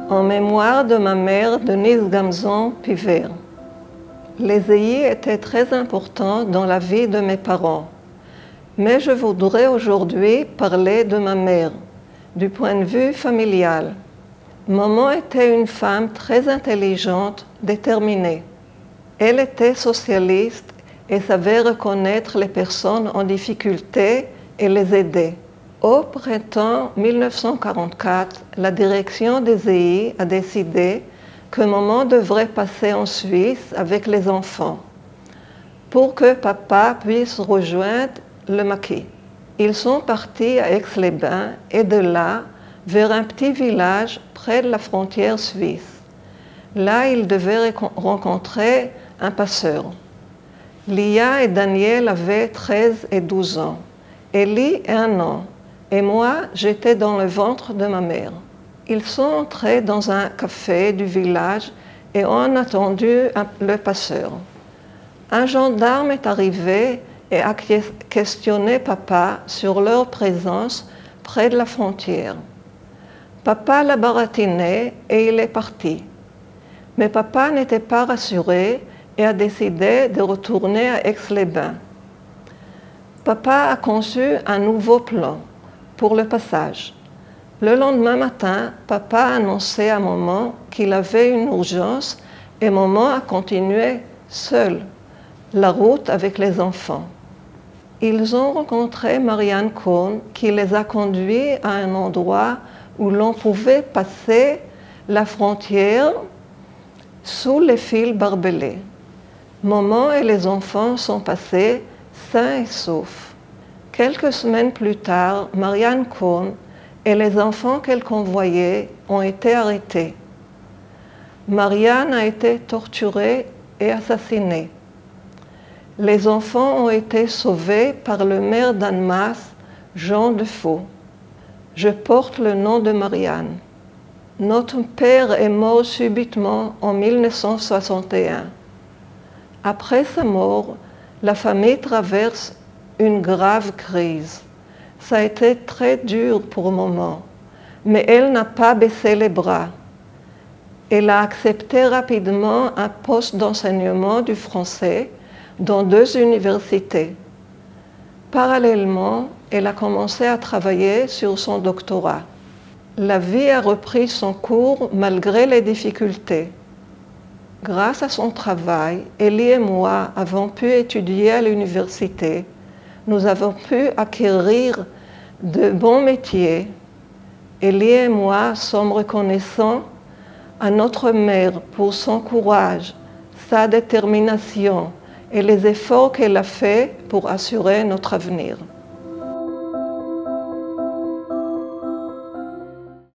En mémoire de ma mère, Denise Gamzon-Pivert. Les EI étaient très importants dans la vie de mes parents. Mais je voudrais aujourd'hui parler de ma mère, du point de vue familial. Maman était une femme très intelligente, déterminée. Elle était socialiste et savait reconnaître les personnes en difficulté et les aider. Au printemps 1944, la direction des EI a décidé que maman devrait passer en Suisse avec les enfants pour que papa puisse rejoindre le maquis. Ils sont partis à Aix-les-Bains et de là vers un petit village près de la frontière suisse. Là, ils devaient rencontrer un passeur. Lia et Daniel avaient 13 et 12 ans, Ellie 1 an, et moi, j'étais dans le ventre de ma mère. Ils sont entrés dans un café du village et ont attendu le passeur. Un gendarme est arrivé et a questionné papa sur leur présence près de la frontière. Papa l'a baratiné et il est parti. Mais papa n'était pas rassuré et a décidé de retourner à Aix-les-Bains. Papa a conçu un nouveau plan pour le passage. Le lendemain matin, papa a annoncé à maman qu'il avait une urgence et maman a continué seule la route avec les enfants. Ils ont rencontré Marianne Cohn qui les a conduits à un endroit où l'on pouvait passer la frontière sous les fils barbelés. Maman et les enfants sont passés sains et saufs. Quelques semaines plus tard, Marianne Cohn et les enfants qu'elle convoyait ont été arrêtés. Marianne a été torturée et assassinée. Les enfants ont été sauvés par le maire d'Annemasse, Jean Defoe. Je porte le nom de Marianne. Notre père est mort subitement en 1961. Après sa mort, la famille traverse une grave crise. Ça a été très dur pour maman, mais elle n'a pas baissé les bras. Elle a accepté rapidement un poste d'enseignement du français dans 2 universités. Parallèlement, elle a commencé à travailler sur son doctorat. La vie a repris son cours malgré les difficultés. Grâce à son travail, Ellie et moi avons pu étudier à l'université. Nous avons pu acquérir de bons métiers. Ellie et moi sommes reconnaissants à notre mère pour son courage, sa détermination et les efforts qu'elle a faits pour assurer notre avenir.